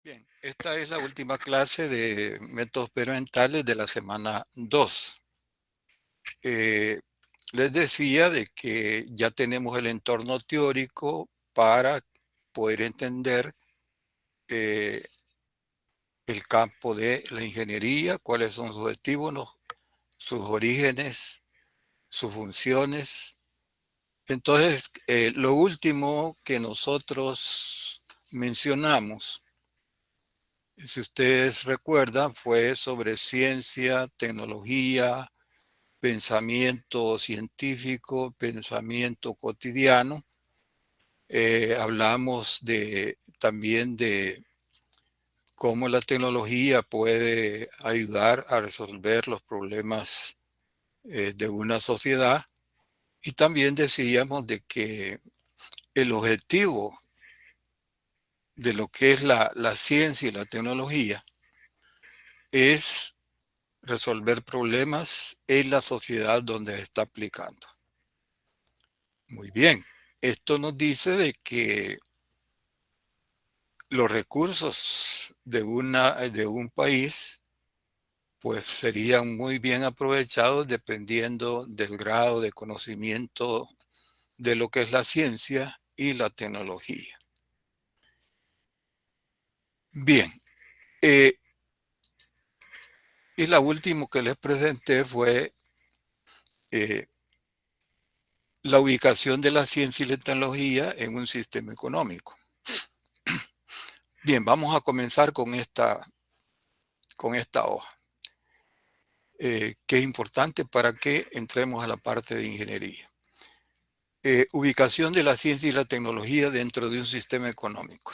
Bien, esta es la última clase de métodos experimentales de la semana 2. Eh, Les decía de que ya tenemos el entorno teórico para poder entender eh, el campo de la ingeniería, cuáles son sus objetivos, sus orígenes, sus funciones. Entonces, lo último que nosotros mencionamos, si ustedes recuerdan, fue sobre ciencia, tecnología, pensamiento científico, pensamiento cotidiano. Hablamos también de cómo la tecnología puede ayudar a resolver los problemas de una sociedad. Y también decíamos de que el objetivo de lo que es la ciencia y la tecnología es resolver problemas en la sociedad donde se está aplicando. Muy bien, esto nos dice de que los recursos de un país pues serían muy bien aprovechados dependiendo del grado de conocimiento de lo que es la ciencia y la tecnología. Bien, eh, y la última que les presenté fue eh, la ubicación de la ciencia y la tecnología en un sistema económico. Bien, vamos a comenzar con esta hoja, que es importante para que entremos a la parte de ingeniería. Ubicación de la ciencia y la tecnología dentro de un sistema económico.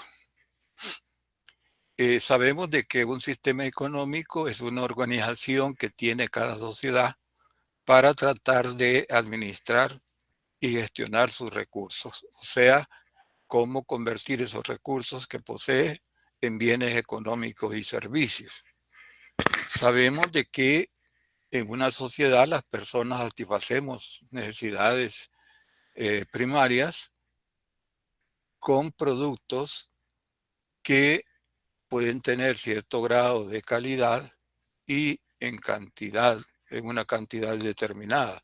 Sabemos de que un sistema económico es una organización que tiene cada sociedad para tratar de administrar y gestionar sus recursos, o sea, cómo convertir esos recursos que posee en bienes económicos y servicios. Sabemos de que en una sociedad las personas satisfacemos necesidades primarias con productos que pueden tener cierto grado de calidad y en una cantidad determinada,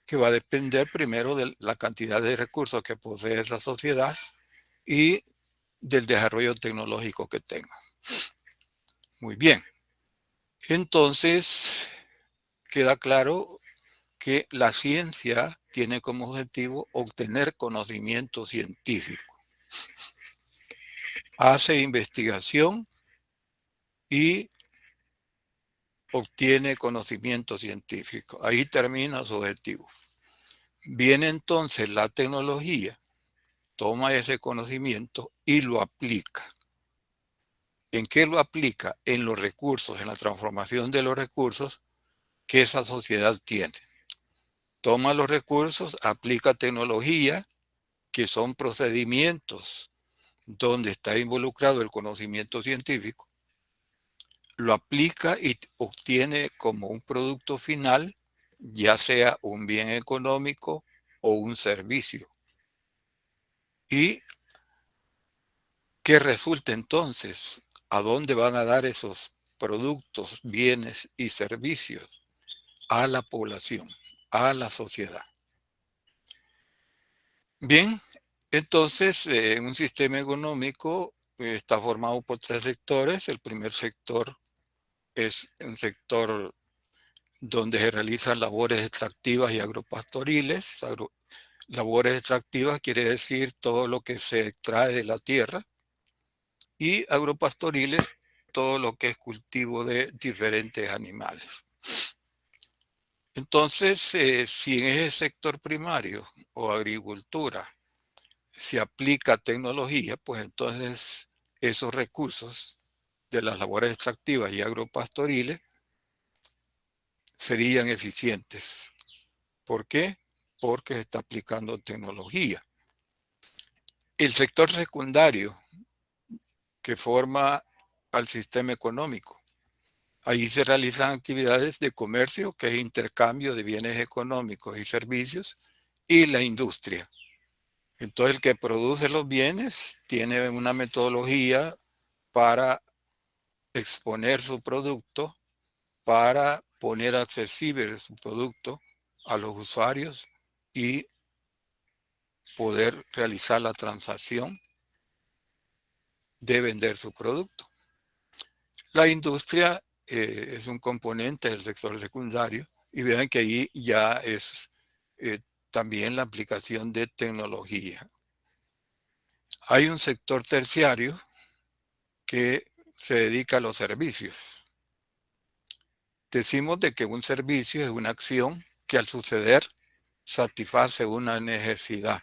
que va a depender primero de la cantidad de recursos que posee esa sociedad y del desarrollo tecnológico que tenga. Muy bien. Entonces, queda claro que la ciencia tiene como objetivo obtener conocimiento científico. Hace investigación y obtiene conocimiento científico. Ahí termina su objetivo. Viene entonces la tecnología, toma ese conocimiento y lo aplica. ¿En qué lo aplica? En los recursos, en la transformación de los recursos que esa sociedad tiene. Toma los recursos, aplica tecnología, que son procedimientos donde está involucrado el conocimiento científico, lo aplica y obtiene como un producto final, ya sea un bien económico o un servicio. ¿Y qué resulta entonces? ¿A dónde van a dar esos productos, bienes y servicios? A la población, a la sociedad. Bien, entonces un sistema económico está formado por tres sectores. El primer sector es un sector donde se realizan labores extractivas y agropastoriles. Labores extractivas quiere decir todo lo que se extrae de la tierra, y agropastoriles, todo lo que es cultivo de diferentes animales. Entonces, si en ese sector primario o agricultura se aplica tecnología, pues entonces esos recursos de las labores extractivas y agropastoriles serían eficientes. ¿Por qué? Porque se está aplicando tecnología. El sector secundario que forma al sistema económico. Ahí se realizan actividades de comercio, que es intercambio de bienes económicos y servicios, y la industria. Entonces, el que produce los bienes tiene una metodología para exponer su producto, para poner accesible su producto a los usuarios y poder realizar la transacción de vender su producto. La industria es un componente del sector secundario y vean que ahí ya es también la aplicación de tecnología. Hay un sector terciario que se dedica a los servicios. Decimos de que un servicio es una acción que al suceder satisface una necesidad.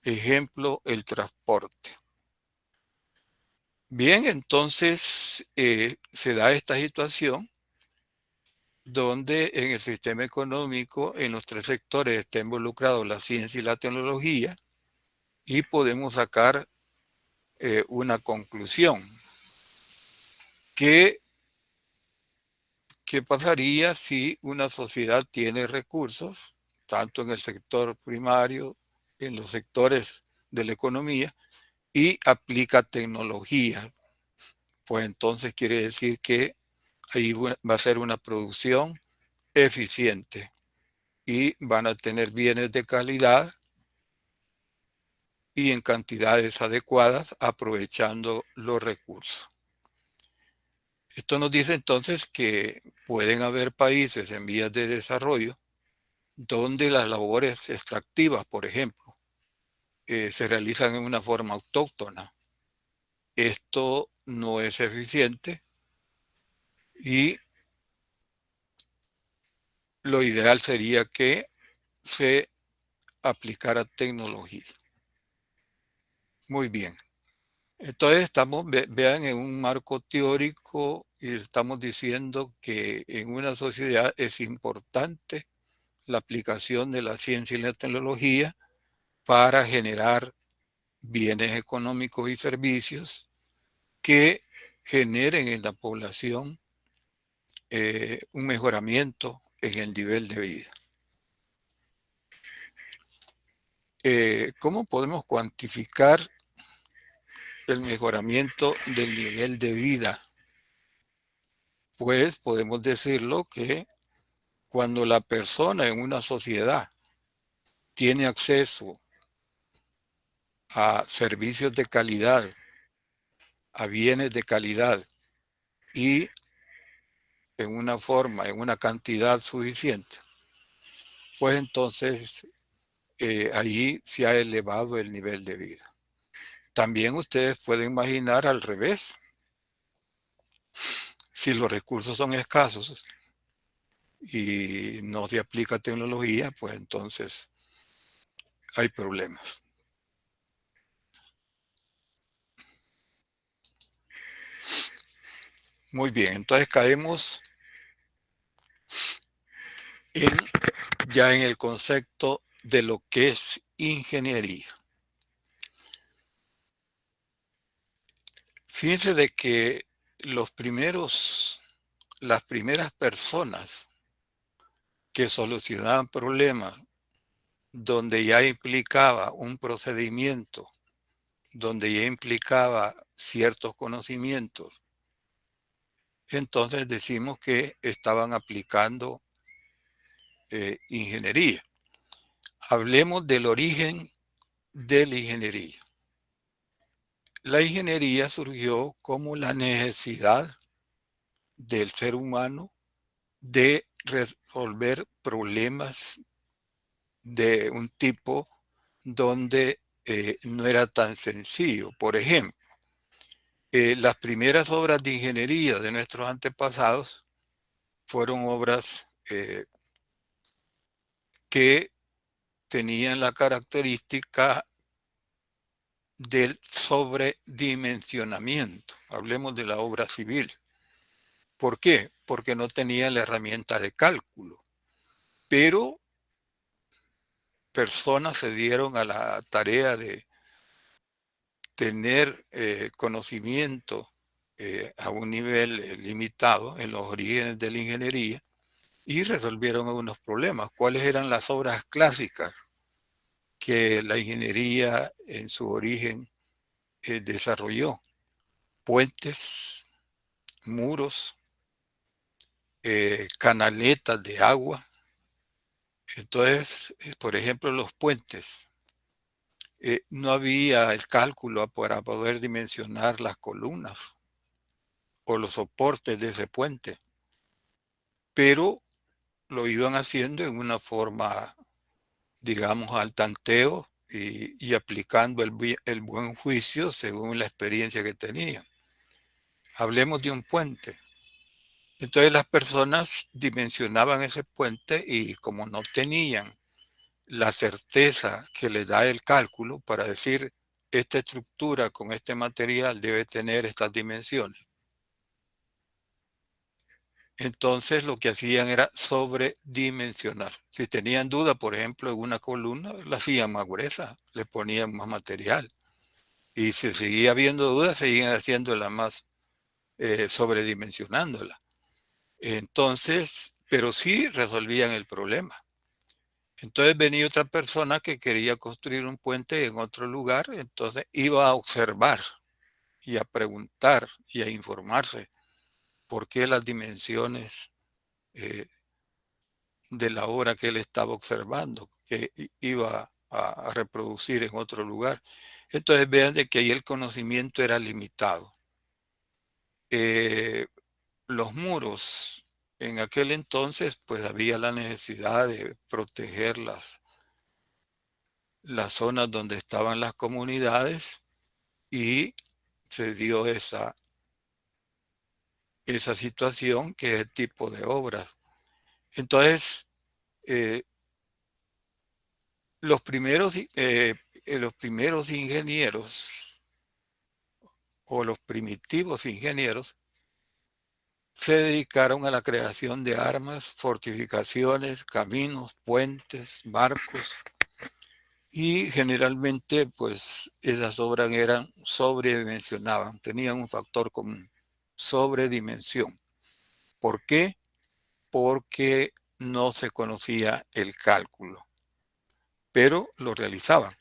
Ejemplo, el transporte. Bien, entonces se da esta situación donde en el sistema económico, en los tres sectores, está involucrado la ciencia y la tecnología y podemos sacar una conclusión. ¿Qué pasaría si una sociedad tiene recursos, tanto en el sector primario, en los sectores de la economía, y aplica tecnología? Pues entonces quiere decir que ahí va a ser una producción eficiente y van a tener bienes de calidad y en cantidades adecuadas, aprovechando los recursos. Esto nos dice entonces que pueden haber países en vías de desarrollo donde las labores extractivas, por ejemplo, se realizan en una forma autóctona. Esto no es eficiente y lo ideal sería que se aplicara tecnología. Muy bien. Entonces estamos, vean, en un marco teórico y estamos diciendo que en una sociedad es importante la aplicación de la ciencia y la tecnología para generar bienes económicos y servicios que generen en la población un mejoramiento en el nivel de vida. ¿Cómo podemos cuantificar el mejoramiento del nivel de vida? Pues podemos decirlo que cuando la persona en una sociedad tiene acceso a servicios de calidad, a bienes de calidad y en una forma, en una cantidad suficiente, pues entonces allí se ha elevado el nivel de vida. También ustedes pueden imaginar al revés. Si los recursos son escasos y no se aplica tecnología, pues entonces hay problemas. Muy bien, entonces caemos ya en el concepto de lo que es ingeniería. Fíjense de que las primeras personas que solucionaban problemas donde ya implicaba un procedimiento, donde ya implicaba ciertos conocimientos, entonces decimos que estaban aplicando ingeniería. Hablemos del origen de la ingeniería. La ingeniería surgió como la necesidad del ser humano de resolver problemas de un tipo donde no era tan sencillo. Por ejemplo, las primeras obras de ingeniería de nuestros antepasados fueron obras que tenían la característica del sobredimensionamiento. Hablemos de la obra civil. ¿Por qué? Porque no tenía la herramienta de cálculo. Pero personas se dieron a la tarea de tener conocimiento a un nivel limitado en los orígenes de la ingeniería y resolvieron algunos problemas. ¿Cuáles eran las obras clásicas que la ingeniería en su origen desarrolló? puentes, muros, canaletas de agua. Entonces, por ejemplo, los puentes. No había el cálculo para poder dimensionar las columnas o los soportes de ese puente, pero lo iban haciendo en una forma, digamos, al tanteo y aplicando el buen juicio según la experiencia que tenían. Hablemos de un puente. Entonces las personas dimensionaban ese puente y como no tenían la certeza que les da el cálculo para decir esta estructura con este material debe tener estas dimensiones. Entonces lo que hacían era sobredimensionar. Si tenían duda, por ejemplo, en una columna, la hacían más gruesa, le ponían más material. Y si seguía habiendo dudas, seguían haciéndola más, sobredimensionándola. Entonces, pero sí resolvían el problema. Entonces venía otra persona que quería construir un puente en otro lugar, entonces iba a observar y a preguntar y a informarse por qué las dimensiones de la obra que él estaba observando, que iba a reproducir en otro lugar. Entonces vean de que ahí el conocimiento era limitado. Los muros, en aquel entonces, pues había la necesidad de proteger las zonas donde estaban las comunidades y se dio esa situación que es el tipo de obras. Entonces, eh, los primeros ingenieros o los primitivos ingenieros se dedicaron a la creación de armas, fortificaciones, caminos, puentes, barcos y generalmente pues esas obras eran sobredimensionadas, tenían un factor común, sobredimensión. ¿Por qué? Porque no se conocía el cálculo, pero lo realizaban.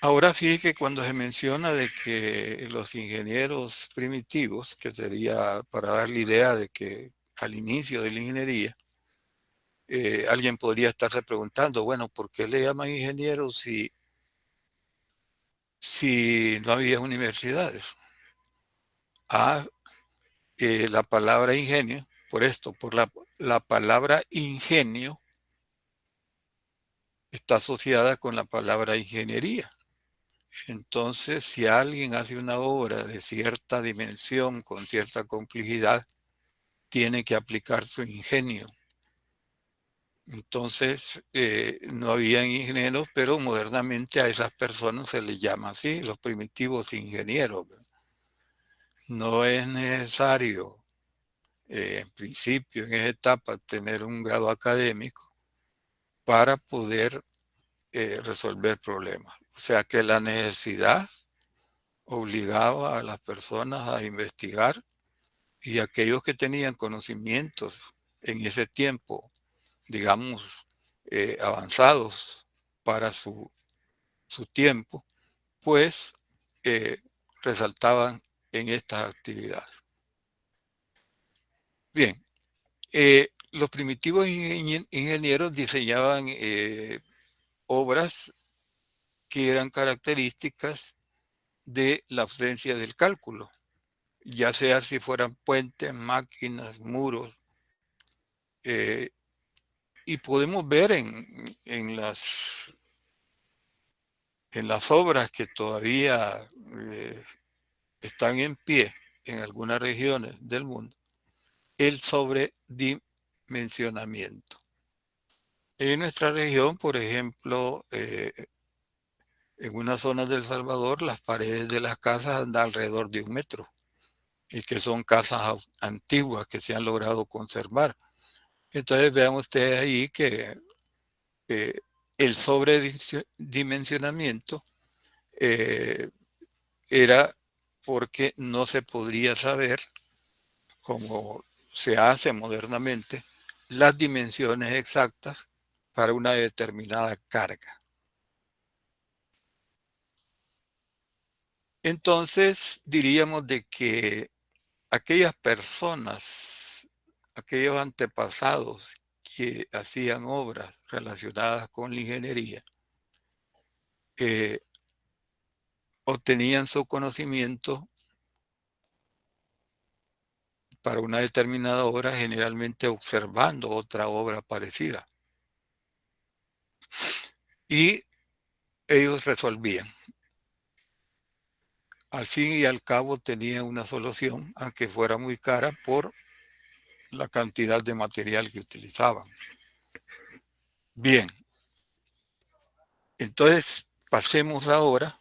Ahora sí que cuando se menciona de que los ingenieros primitivos, que sería para dar la idea de que al inicio de la ingeniería, alguien podría estarse preguntando, bueno, ¿por qué le llaman ingenieros si no había universidades? Ah, la palabra ingenio, por esto, por la palabra ingenio está asociada con la palabra ingeniería. Entonces, si alguien hace una obra de cierta dimensión, con cierta complejidad, tiene que aplicar su ingenio. Entonces, no había ingenieros, pero modernamente a esas personas se les llama así, los primitivos ingenieros. No es necesario, en principio, en esa etapa, tener un grado académico para poder resolver problemas. O sea que la necesidad obligaba a las personas a investigar y aquellos que tenían conocimientos en ese tiempo, digamos, avanzados para su tiempo, pues eh, resaltaban en estas actividades. Bien, los primitivos ingenieros diseñaban obras que eran características de la ausencia del cálculo, ya sea si fueran puentes, máquinas, muros, eh, y podemos ver en las obras que todavía están en pie en algunas regiones del mundo, el sobredimensionamiento. En nuestra región, por ejemplo, en una zona del Salvador, las paredes de las casas andan alrededor de 1 metro y que son casas antiguas que se han logrado conservar. Entonces vean ustedes ahí que eh, el sobredimensionamiento eh, era porque no se podría saber, como se hace modernamente, las dimensiones exactas para una determinada carga. Entonces, diríamos de que aquellas personas, aquellos antepasados que hacían obras relacionadas con la ingeniería, eh, obtenían su conocimiento para una determinada obra, generalmente observando otra obra parecida. Y ellos resolvían. Al fin y al cabo tenían una solución, aunque fuera muy cara por la cantidad de material que utilizaban. Bien, entonces pasemos ahora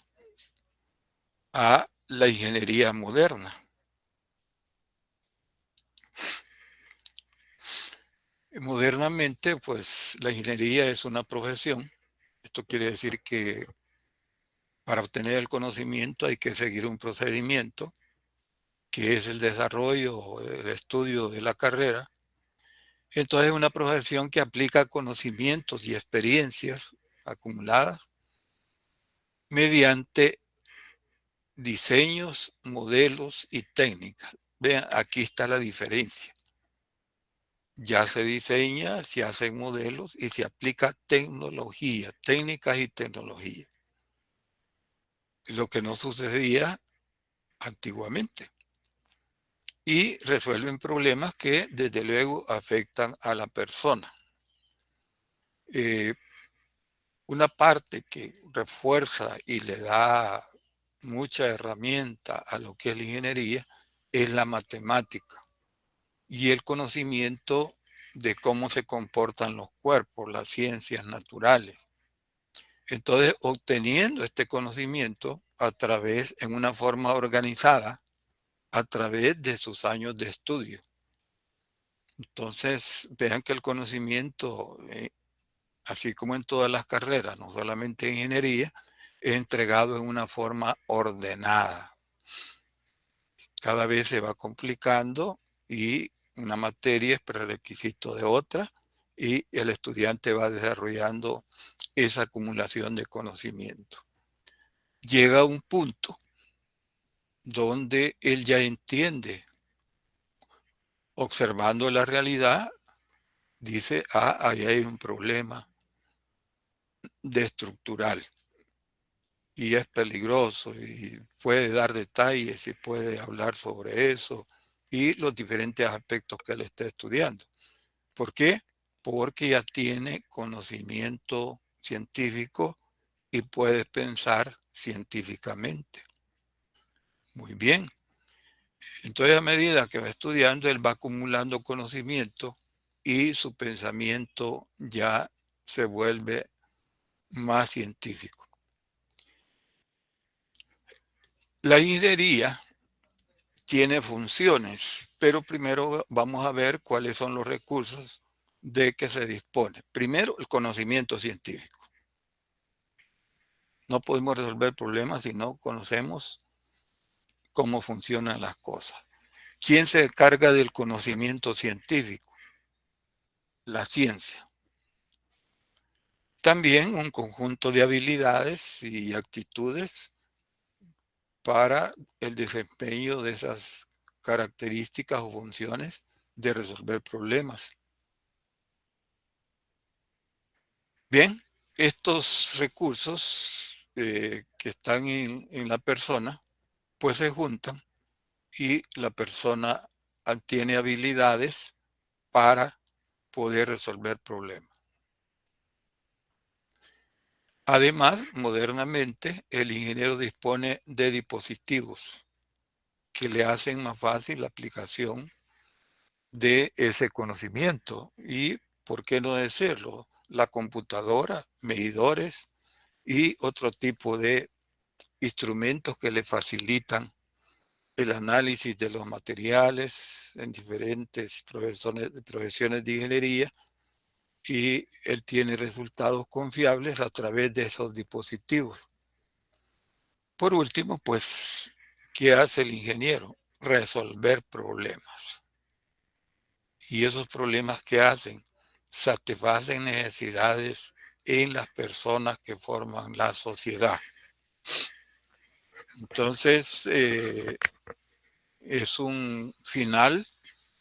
a la ingeniería moderna. Modernamente, pues la ingeniería es una profesión. Esto quiere decir que para obtener el conocimiento hay que seguir un procedimiento, que es el desarrollo o el estudio de la carrera. Entonces es una profesión que aplica conocimientos y experiencias acumuladas mediante diseños, modelos y técnicas. Vean, aquí está la diferencia. Ya se diseña, se hacen modelos y se aplica tecnología, técnicas y tecnología. Lo que no sucedía antiguamente. Y resuelven problemas que desde luego afectan a la persona. Una parte que refuerza y le da mucha herramienta a lo que es la ingeniería es la matemática y el conocimiento de cómo se comportan los cuerpos, las ciencias naturales. Entonces, obteniendo este conocimiento a través, en una forma organizada, a través de sus años de estudio. Entonces, vean que el conocimiento, así como en todas las carreras, no solamente en ingeniería, es entregado en una forma ordenada. Cada vez se va complicando y una materia es prerequisito de otra y el estudiante va desarrollando esa acumulación de conocimiento. Llega a un punto donde él ya entiende, observando la realidad, dice, ahí hay un problema de estructural y es peligroso y puede dar detalles y puede hablar sobre eso y los diferentes aspectos que él está estudiando. ¿Por qué? Porque ya tiene conocimiento científico y puede pensar científicamente. Muy bien. Entonces, a medida que va estudiando, él va acumulando conocimiento y su pensamiento ya se vuelve más científico. La ingeniería tiene funciones, pero primero vamos a ver cuáles son los recursos de que se dispone. Primero, el conocimiento científico. No podemos resolver problemas si no conocemos cómo funcionan las cosas. ¿Quién se encarga del conocimiento científico? La ciencia. También un conjunto de habilidades y actitudes para el desempeño de esas características o funciones de resolver problemas. Bien, estos recursos que están en la persona, pues se juntan y la persona tiene habilidades para poder resolver problemas. Además, modernamente, el ingeniero dispone de dispositivos que le hacen más fácil la aplicación de ese conocimiento. Y, ¿por qué no decirlo? La computadora, medidores y otro tipo de instrumentos que le facilitan el análisis de los materiales en diferentes profesiones de ingeniería y él tiene resultados confiables a través de esos dispositivos. Por último, pues, ¿qué hace el ingeniero? Resolver problemas. Y esos problemas que hacen satisfacen necesidades en las personas que forman la sociedad. Entonces, es un final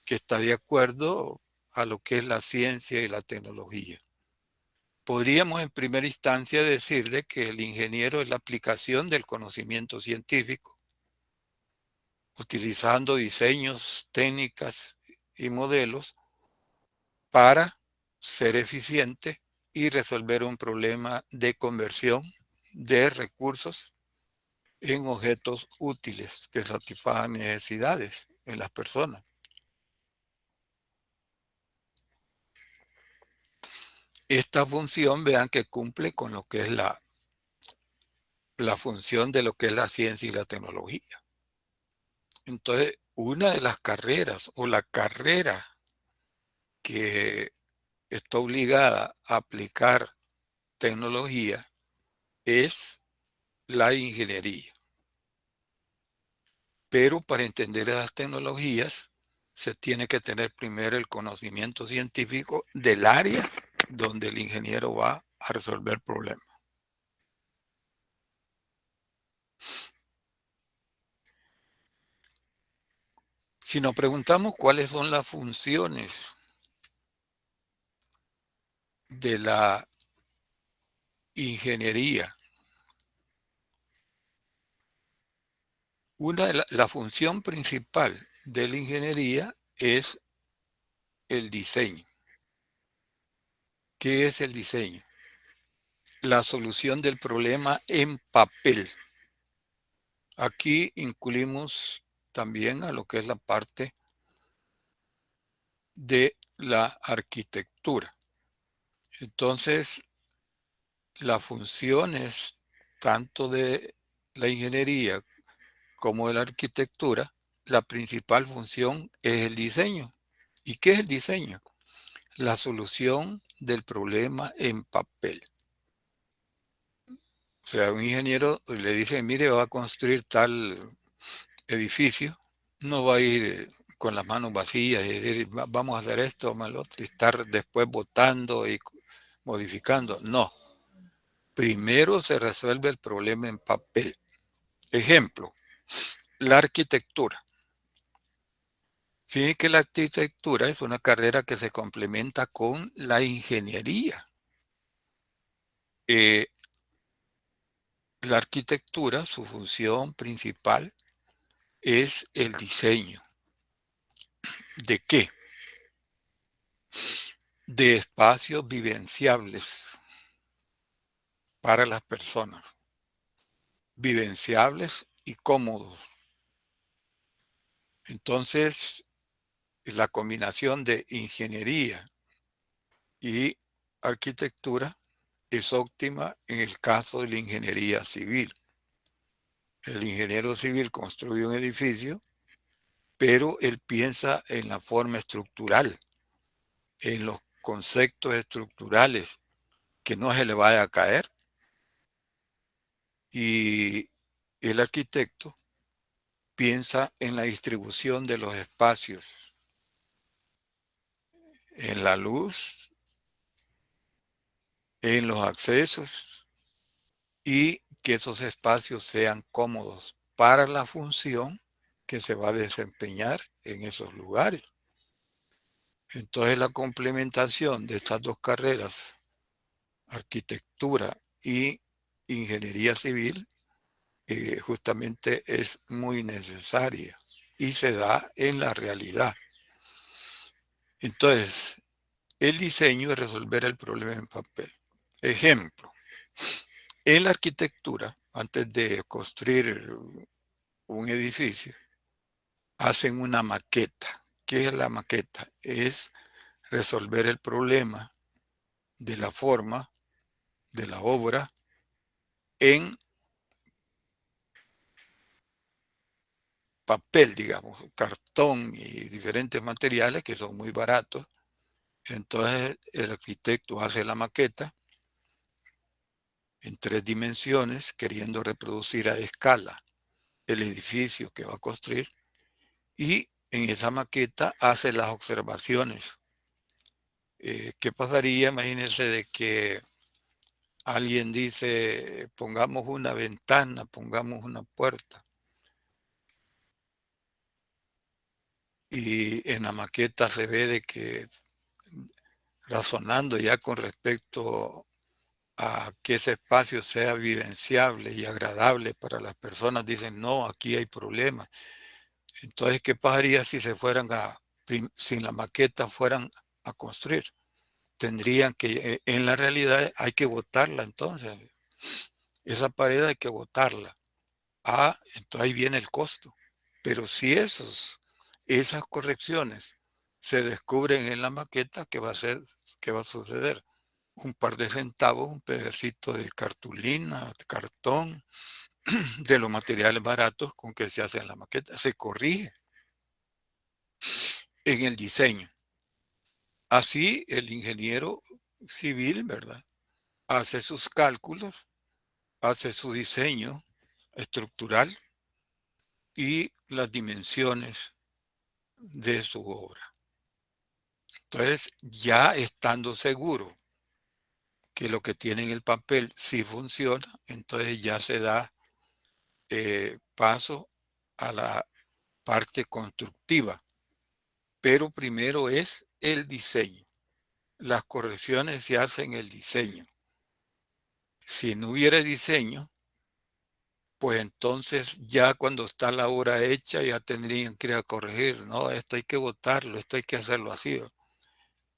que está de acuerdo a lo que es la ciencia y la tecnología. Podríamos en primera instancia decir de que el ingeniero es la aplicación del conocimiento científico, utilizando diseños, técnicas y modelos para ser eficiente y resolver un problema de conversión de recursos en objetos útiles que satisfagan necesidades en las personas. Esta función, vean que cumple con lo que es la función de lo que es la ciencia y la tecnología. Entonces, una de las carreras o la carrera que está obligada a aplicar tecnología es la ingeniería. Pero para entender esas tecnologías se tiene que tener primero el conocimiento científico del área donde el ingeniero va a resolver problemas. Si nos preguntamos cuáles son las funciones de la ingeniería, la función principal de la ingeniería es el diseño. ¿Qué es el diseño? La solución del problema en papel. Aquí incluimos también a lo que es la parte de la arquitectura. Entonces, las funciones tanto de la ingeniería como de la arquitectura, la principal función es el diseño. ¿Y qué es el diseño? La solución del problema en papel. O sea, un ingeniero le dice, mire, va a construir tal edificio, no va a ir con las manos vacías y decir, vamos a hacer esto, vamos al otro, y estar después votando y modificando. No, primero se resuelve el problema en papel. Ejemplo, la arquitectura. Fíjense que la arquitectura es una carrera que se complementa con la ingeniería. Eh, la arquitectura, su función principal es el diseño. ¿De qué? De espacios vivenciables para las personas. Vivenciables y cómodos. Entonces, la combinación de ingeniería y arquitectura es óptima en el caso de la ingeniería civil. El ingeniero civil construye un edificio, pero él piensa en la forma estructural, en los conceptos estructurales, que no se le vaya a caer. Y el arquitecto piensa en la distribución de los espacios, en la luz, en los accesos y que esos espacios sean cómodos para la función que se va a desempeñar en esos lugares. Entonces la complementación de estas dos carreras, arquitectura y ingeniería civil, justamente es muy necesaria y se da en la realidad. Entonces, el diseño es resolver el problema en papel. Ejemplo, en la arquitectura, antes de construir un edificio, hacen una maqueta. ¿Qué es la maqueta? Es resolver el problema de la forma de la obra en papel, digamos, cartón y diferentes materiales que son muy baratos. Entonces el arquitecto hace la maqueta en 3 dimensiones, queriendo reproducir a escala el edificio que va a construir, y en esa maqueta hace las observaciones. ¿Qué pasaría? Imagínense de que Alguien dice, pongamos una ventana, pongamos una puerta. Y en la maqueta se ve de que, razonando ya con respecto a que ese espacio sea vivenciable y agradable para las personas, dicen, no, aquí hay problemas. Entonces, ¿qué pasaría si se fueran sin la maqueta fueran a construir? Tendrían que, en la realidad hay que botarla entonces. Esa pared hay que botarla. Ah, entonces ahí viene el costo. Pero si esas correcciones se descubren en la maqueta, ¿qué va a suceder? Un par de centavos, un pedacito de cartulina, cartón, de los materiales baratos con que se hace en la maqueta, se corrige en el diseño. Así el ingeniero civil, ¿verdad? Hace sus cálculos, hace su diseño estructural y las dimensiones de su obra. Entonces, ya estando seguro que lo que tiene en el papel sí funciona, entonces ya se da paso a la parte constructiva. Pero primero es el diseño. Las correcciones se hacen en el diseño. Si no hubiera diseño, pues entonces ya cuando está la obra hecha ya tendrían que ir a corregir, no, esto hay que botarlo, esto hay que hacerlo así.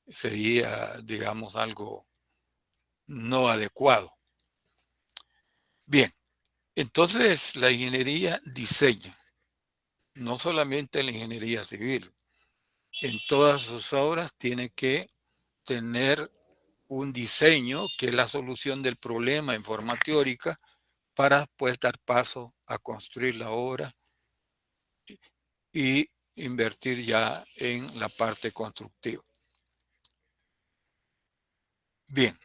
Sería, digamos, algo no adecuado. Bien, entonces la ingeniería diseña, no solamente la ingeniería civil, en todas sus obras tiene que tener un diseño que es la solución del problema en forma teórica para pues dar paso a construir la obra y invertir ya en la parte constructiva. Bien,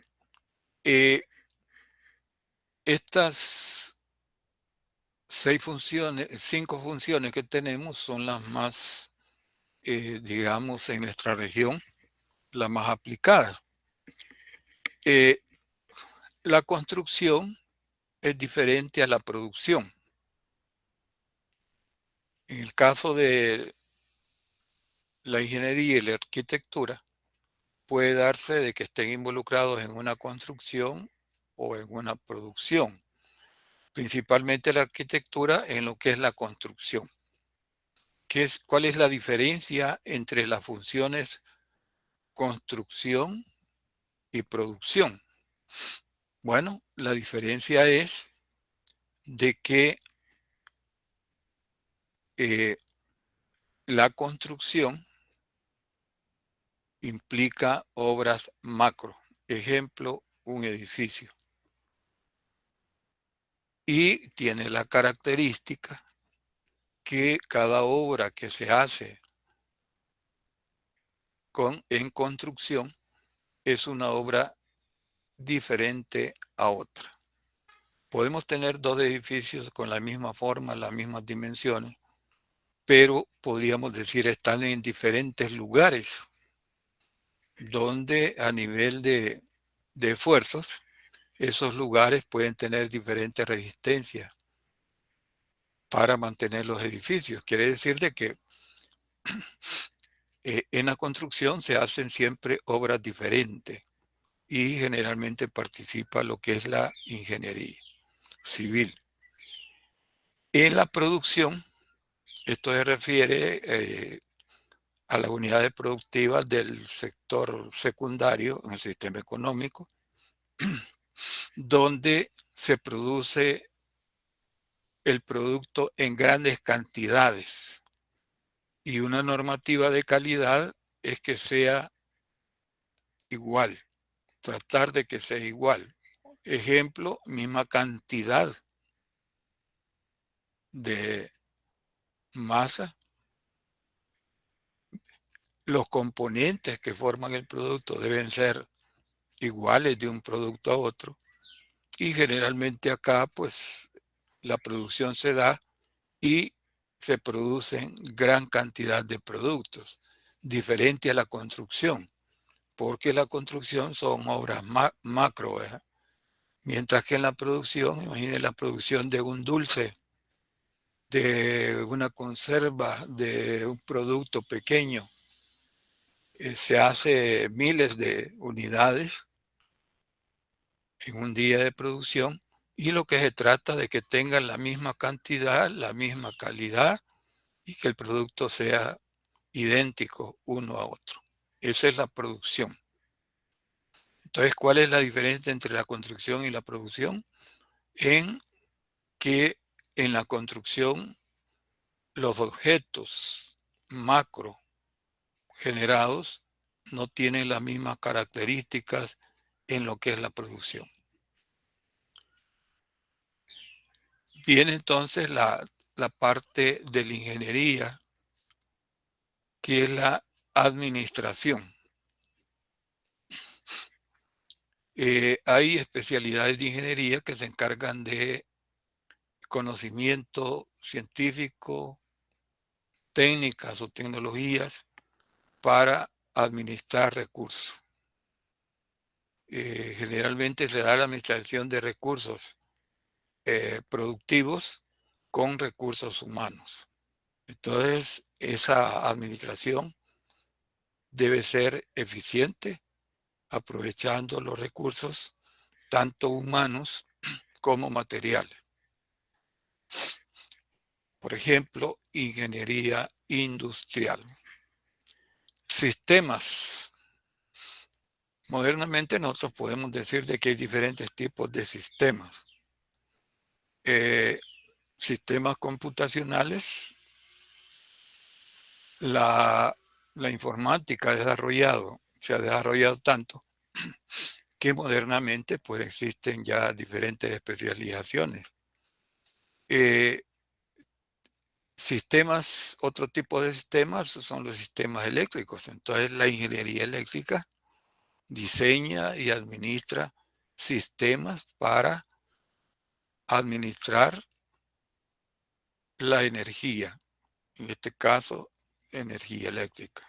eh, estas 5 funciones que tenemos son las más, digamos, en nuestra región, las más aplicadas. Eh, la construcción es diferente a la producción. En el caso de la ingeniería y la arquitectura, puede darse de que estén involucrados en una construcción o en una producción, principalmente la arquitectura en lo que es la construcción. ¿Cuál es la diferencia entre las funciones construcción y producción? Bueno, la diferencia es de que eh, la construcción implica obras macro. Ejemplo, un edificio. Y tiene la característica que cada obra que se hace en construcción es una obra diferente a otra. Podemos tener 2 edificios con la misma forma, las mismas dimensiones, pero podríamos decir están en diferentes lugares donde a nivel de esfuerzos, esos lugares pueden tener diferentes resistencias para mantener los edificios. Quiere decir de que en la construcción se hacen siempre obras diferentes y generalmente participa lo que es la ingeniería civil. En la producción, esto se refiere a las unidades productivas del sector secundario en el sistema económico, donde se produce el producto en grandes cantidades. Y una normativa de calidad es que sea igual, tratar de que sea igual. Ejemplo, misma cantidad de masa, los componentes que forman el producto deben ser iguales de un producto a otro. Y generalmente acá, pues, la producción se da y se producen gran cantidad de productos, diferente a la construcción, porque la construcción son obras macro, ¿verdad? Mientras que en la producción, imagínense la producción de un dulce, de una conserva, de un producto pequeño, se hace miles de unidades en un día de producción y lo que se trata de que tengan la misma cantidad, la misma calidad y que el producto sea idéntico uno a otro. Esa es la producción. Entonces, ¿cuál es la diferencia entre la construcción y la producción? En que en la construcción los objetos macro generados no tienen las mismas características en lo que es la producción. Viene entonces la parte de la ingeniería, que es la administración. Hay especialidades de ingeniería que se encargan de conocimiento científico, técnicas o tecnologías para administrar recursos. Generalmente se da la administración de recursos productivos con recursos humanos. Entonces, esa administración debe ser eficiente, aprovechando los recursos, tanto humanos como materiales. Por ejemplo, ingeniería industrial. Sistemas. Modernamente nosotros podemos decir de que hay diferentes tipos de sistemas. Sistemas computacionales. La informática se ha desarrollado tanto que modernamente pues existen ya diferentes especializaciones. Otro tipo de sistemas son los sistemas eléctricos. Entonces la ingeniería eléctrica diseña y administra sistemas para administrar la energía, en este caso energía eléctrica.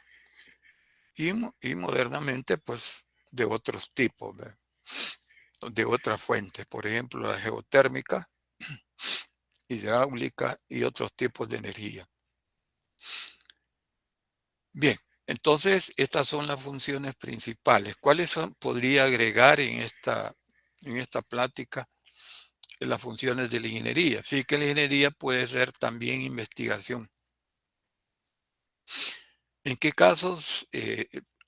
Y modernamente pues de otros tipos, ¿verdad? De otras fuentes, por ejemplo la geotérmica, hidráulica y otros tipos de energía. Bien, entonces estas son las funciones principales. ¿Cuáles podría agregar en esta plática las funciones de la ingeniería? Sí, que la ingeniería puede ser también investigación. ¿En qué casos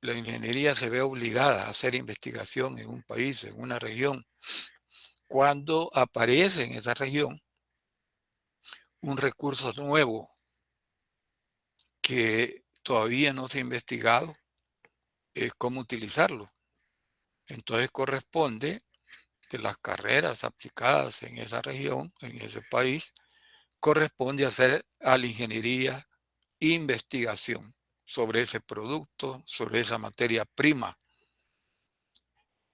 la ingeniería se ve obligada a hacer investigación en un país, en una región? Cuando aparece en esa región un recurso nuevo que todavía no se ha investigado cómo utilizarlo. Entonces corresponde de las carreras aplicadas en esa región, en ese país, corresponde hacer a la ingeniería investigación sobre ese producto, sobre esa materia prima.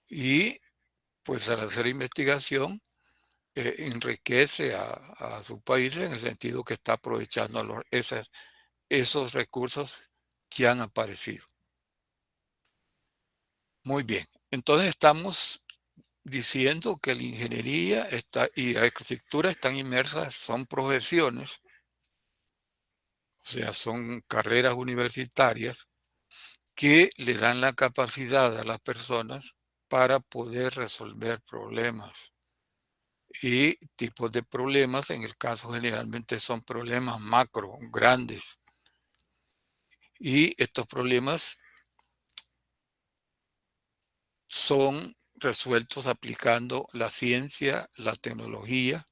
Y pues al hacer investigación enriquece a su país en el sentido que está aprovechando esos recursos que han aparecido. Muy bien, entonces estamos diciendo que la ingeniería y la arquitectura están inmersas, son profesiones, o sea, son carreras universitarias que le dan la capacidad a las personas para poder resolver problemas. Y tipos de problemas, en el caso generalmente son problemas macro, grandes. Y estos problemas son resueltos aplicando la ciencia, la tecnología,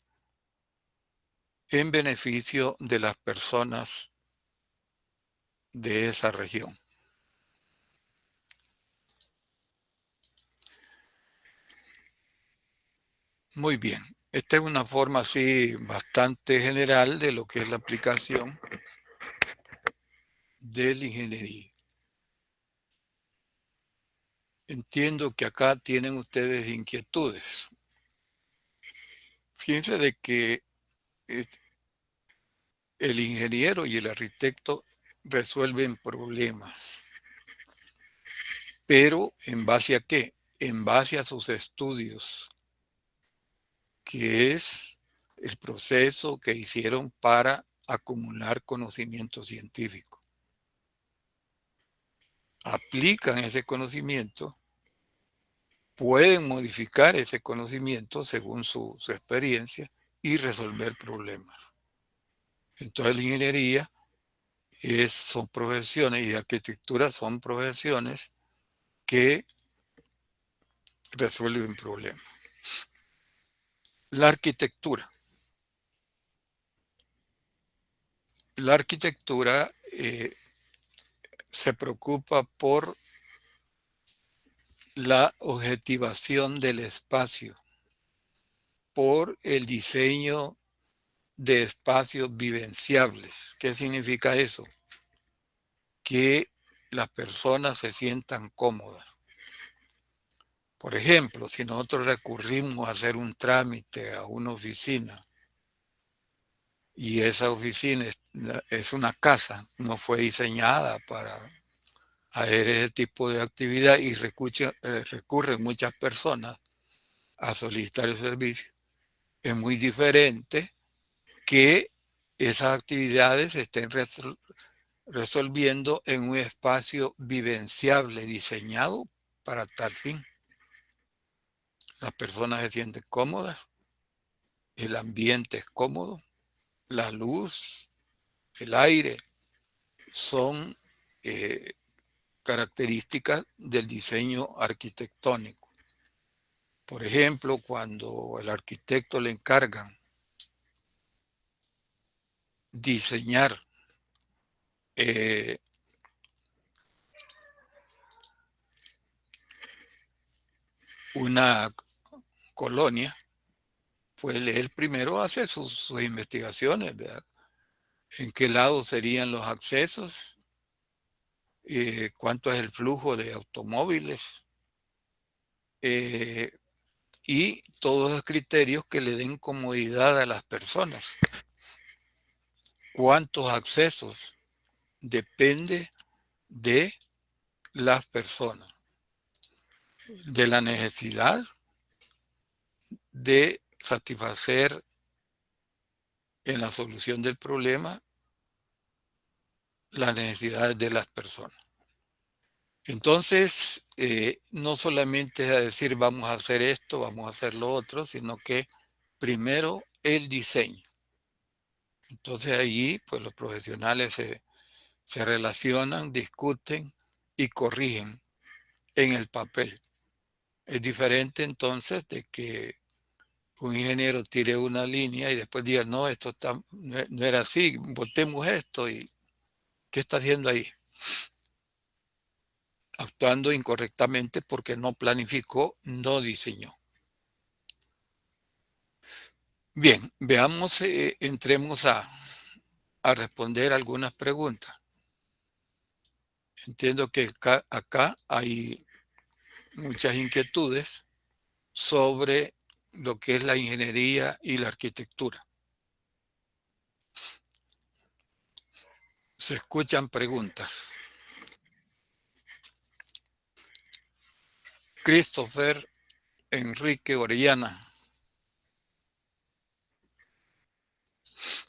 en beneficio de las personas de esa región. Muy bien. Esta es una forma así bastante general de lo que es la aplicación de la ingeniería. Entiendo que acá tienen ustedes inquietudes. Fíjense de que el ingeniero y el arquitecto resuelven problemas. ¿Pero en base a qué? En base a sus estudios. que es el proceso que hicieron para acumular conocimiento científico. Aplican ese conocimiento, pueden modificar ese conocimiento según su experiencia y resolver problemas. Entonces la ingeniería son profesiones y la arquitectura son profesiones que resuelven problemas. La arquitectura. La arquitectura se preocupa por la objetivación del espacio, por el diseño de espacios vivenciables. ¿Qué significa eso? Que las personas se sientan cómodas. Por ejemplo, si nosotros recurrimos a hacer un trámite a una oficina y esa oficina es una casa, no fue diseñada para hacer ese tipo de actividad y recurren muchas personas a solicitar el servicio, es muy diferente que esas actividades se estén resolviendo en un espacio vivenciable, diseñado para tal fin. Las personas se sienten cómodas, el ambiente es cómodo, la luz, el aire, son características del diseño arquitectónico. Por ejemplo, cuando el arquitecto le encargan diseñar una colonia, pues él primero hace sus investigaciones, ¿verdad? ¿En qué lado serían los accesos? ¿Cuánto es el flujo de automóviles? Y todos los criterios que le den comodidad a las personas. ¿Cuántos accesos? Depende de las personas, de la necesidad de satisfacer en la solución del problema las necesidades de las personas. Entonces, no solamente es a decir vamos a hacer esto, vamos a hacer lo otro, sino que primero el diseño. Entonces allí, pues los profesionales se relacionan, discuten y corrigen en el papel. Es diferente entonces de que un ingeniero tire una línea y después diga, no, esto no era así, botemos esto y ¿qué está haciendo ahí? Actuando incorrectamente porque no planificó, no diseñó. Bien, veamos, entremos a responder algunas preguntas. Entiendo que acá hay muchas inquietudes sobre lo que es la ingeniería y la arquitectura. Se escuchan preguntas. Christopher Enrique Orellana.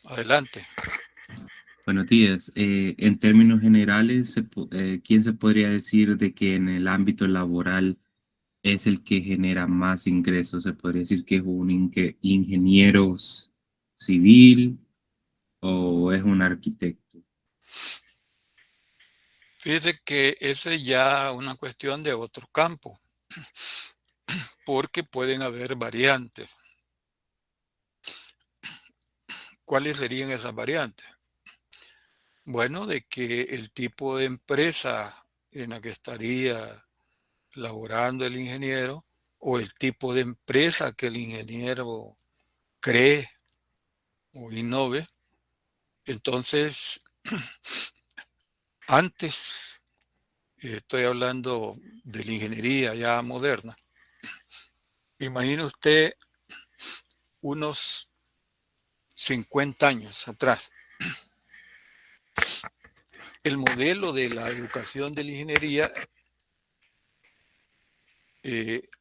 Adelante. Buenos días. En términos generales, ¿quién se podría decir de que en el ámbito laboral es el que genera más ingresos? ¿Se podría decir que es un ingeniero civil o es un arquitecto? Fíjese que esa es ya una cuestión de otro campo, porque pueden haber variantes. ¿Cuáles serían esas variantes? Bueno, de que el tipo de empresa en la que estaría laborando el ingeniero o el tipo de empresa que el ingeniero cree o innove. Entonces, antes, estoy hablando de la ingeniería ya moderna, imagine usted unos 50 años atrás. El modelo de la educación de la ingeniería,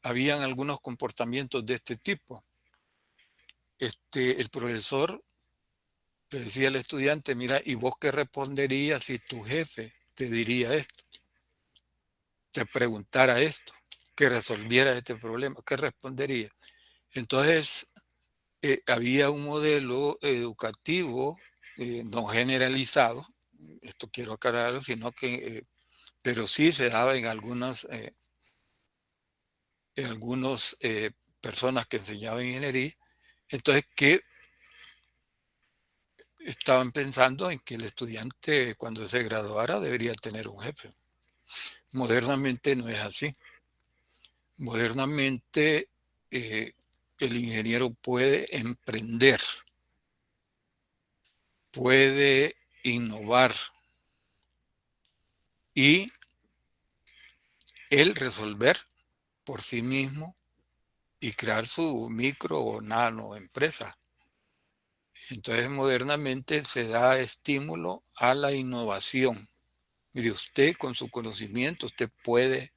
habían algunos comportamientos de este tipo. el profesor le decía al estudiante, mira, ¿y vos qué responderías si tu jefe te diría esto, te preguntara esto, que resolviera este problema? ¿Qué respondería? Entonces, había un modelo educativo no generalizado, esto quiero aclararlo, sino que, pero sí se daba en algunos personas que enseñaban ingeniería, entonces que estaban pensando en que el estudiante cuando se graduara debería tener un jefe. Modernamente no es así. Modernamente el ingeniero puede emprender, puede innovar y él resolver por sí mismo y crear su micro o nano empresa. Entonces, modernamente se da estímulo a la innovación. Mire, usted con su conocimiento, usted puede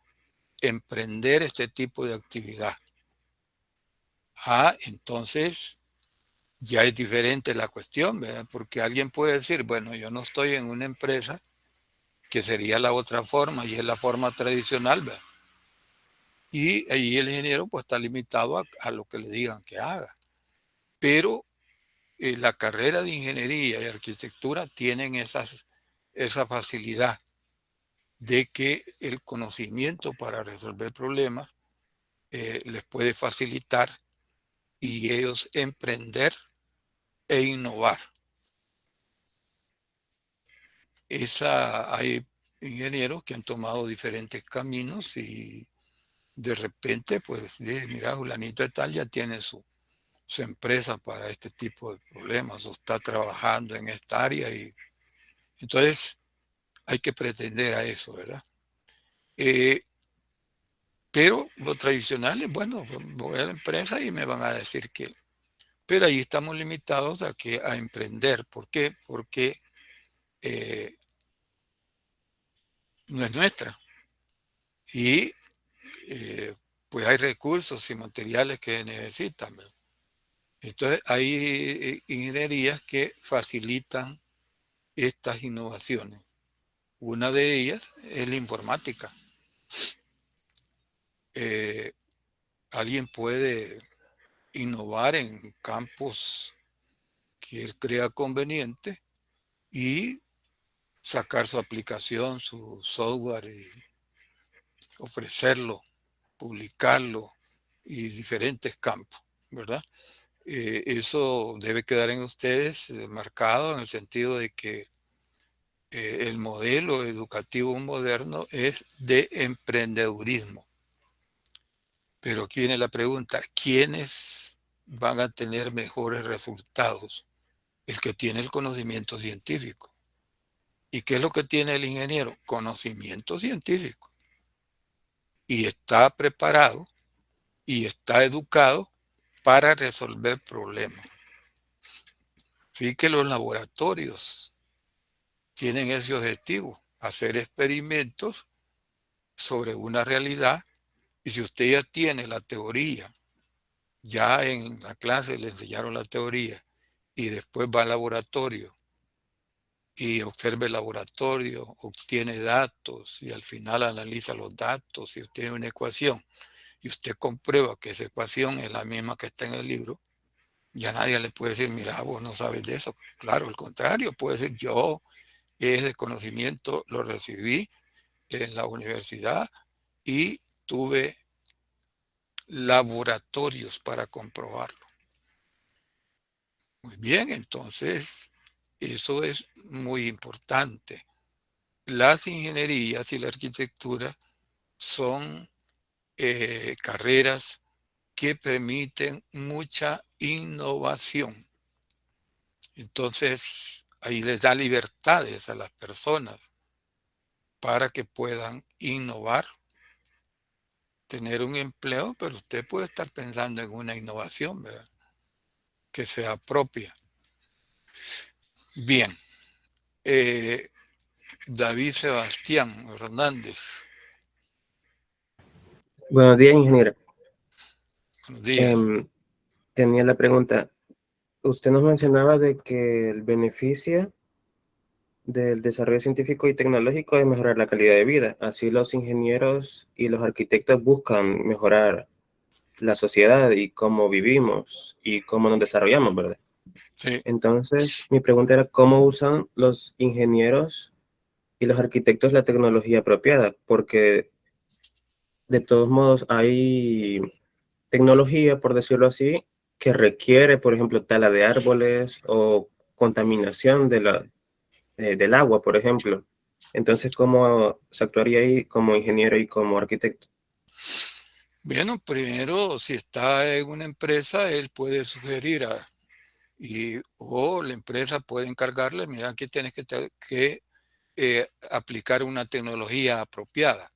emprender este tipo de actividad. Entonces ya es diferente la cuestión, ¿verdad? Porque alguien puede decir, bueno, yo no estoy en una empresa, que sería la otra forma, y es la forma tradicional, ¿verdad? Y ahí el ingeniero pues está limitado a lo que le digan que haga. Pero la carrera de ingeniería y arquitectura tienen esa facilidad de que el conocimiento para resolver problemas les puede facilitar y ellos emprender e innovar. Hay ingenieros que han tomado diferentes caminos y de repente, pues, mira, Julanito de tal ya tiene su empresa para este tipo de problemas o está trabajando en esta área y entonces hay que pretender a eso, ¿verdad? Eh, pero lo tradicional es, bueno, voy a la empresa y me van a decir que, pero ahí estamos limitados a emprender. ¿Por qué? Porque eh, no es nuestra y pues hay recursos y materiales que necesitan, ¿verdad? Entonces hay ingenierías que facilitan estas innovaciones. Una de ellas es la informática. Eh, Alguien puede innovar en campos que él crea conveniente y sacar su aplicación, su software y ofrecerlo, publicarlo y diferentes campos, ¿verdad? Eso debe quedar en ustedes marcado en el sentido de que el modelo educativo moderno es de emprendedurismo. Pero aquí viene la pregunta, ¿quiénes van a tener mejores resultados? El que tiene el conocimiento científico. ¿Y qué es lo que tiene el ingeniero? Conocimiento científico. Y está preparado y está educado para resolver problemas. Así que los laboratorios tienen ese objetivo, hacer experimentos sobre una realidad. Y si usted ya tiene la teoría, ya en la clase le enseñaron la teoría y después va al laboratorio y observa el laboratorio, obtiene datos y al final analiza los datos y obtiene una ecuación y usted comprueba que esa ecuación es la misma que está en el libro, ya nadie le puede decir, mira, vos no sabes de eso. Claro, al contrario, puede decir, yo ese conocimiento lo recibí en la universidad y tuve laboratorios para comprobarlo. Muy bien, entonces eso es muy importante. Las ingenierías y la arquitectura son carreras que permiten mucha innovación. Entonces, ahí les da libertades a las personas para que puedan innovar, tener un empleo, pero usted puede estar pensando en una innovación, ¿verdad? Que sea propia. Bien, eh, David Sebastián Hernández, Buenos días, ingeniero. buenos días. Tenía la pregunta, usted nos mencionaba de que el beneficio del desarrollo científico y tecnológico es mejorar la calidad de vida. Así los ingenieros y los arquitectos buscan mejorar la sociedad y cómo vivimos y cómo nos desarrollamos, ¿verdad? Sí. Entonces, mi pregunta era cómo usan los ingenieros y los arquitectos la tecnología apropiada, porque de todos modos hay tecnología, por decirlo así, que requiere, por ejemplo, tala de árboles o contaminación del agua, por ejemplo. Entonces, ¿cómo se actuaría ahí como ingeniero y como arquitecto? Bueno, primero, si está en una empresa, él puede sugerir o la empresa puede encargarle, mira, aquí tienes que aplicar una tecnología apropiada.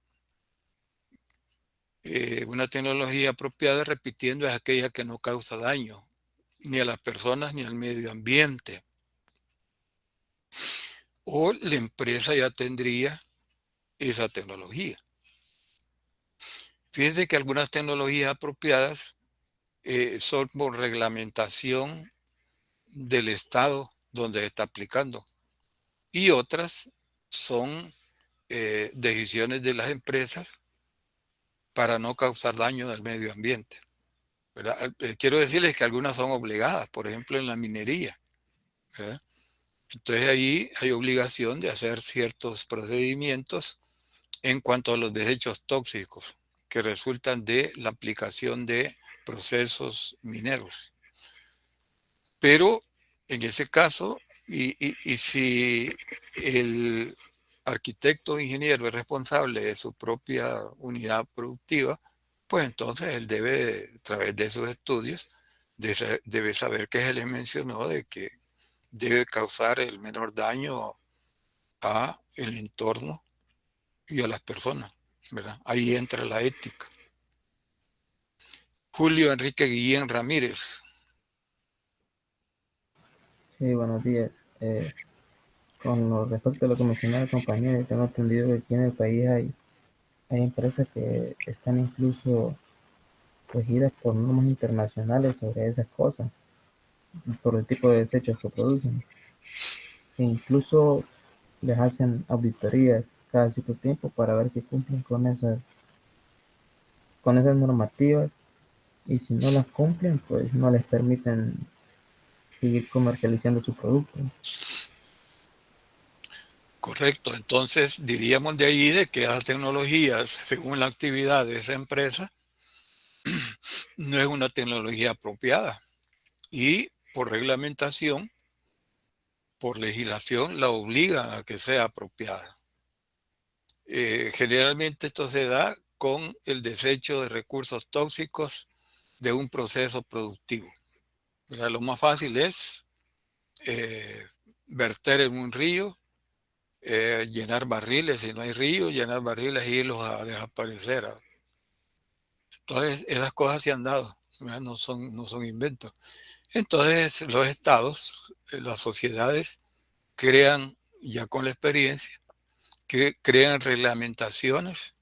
Una tecnología apropiada, repitiendo, es aquella que no causa daño ni a las personas ni al medio ambiente. O la empresa ya tendría esa tecnología. Fíjense que algunas tecnologías apropiadas son por reglamentación del estado donde se está aplicando y otras son decisiones de las empresas para no causar daño al medio ambiente, ¿verdad? Quiero decirles que algunas son obligadas, por ejemplo en la minería, ¿verdad? Entonces ahí hay obligación de hacer ciertos procedimientos en cuanto a los desechos tóxicos que resultan de la aplicación de procesos mineros. Pero en ese caso, y si el arquitecto o ingeniero es responsable de su propia unidad productiva, pues entonces él debe, a través de esos estudios, debe saber que se les mencionó de que debe causar el menor daño a el entorno y a las personas, ¿verdad? Ahí entra la ética. Julio Enrique Guillén Ramírez. Sí, buenos días. Con lo respecto a lo que mencionaba el compañero, tengo entendido que aquí en el país hay empresas que están incluso regidas por normas internacionales sobre esas cosas, por el tipo de desechos que producen. E incluso les hacen auditorías cada cierto tiempo para ver si cumplen con esas normativas, y si no las cumplen, pues no les permiten seguir comercializando su producto. Correcto, entonces diríamos de ahí de que las tecnologías, según la actividad de esa empresa, no es una tecnología apropiada y por reglamentación, por legislación, la obliga a que sea apropiada. Generalmente esto se da con el desecho de recursos tóxicos de un proceso productivo. Mira, lo más fácil es verter en un río, llenar barriles, si no hay río, llenar barriles y irlos a desaparecer. Entonces, esas cosas se han dado, no son inventos. Entonces, los estados, las sociedades, crean, ya con la experiencia, crean reglamentaciones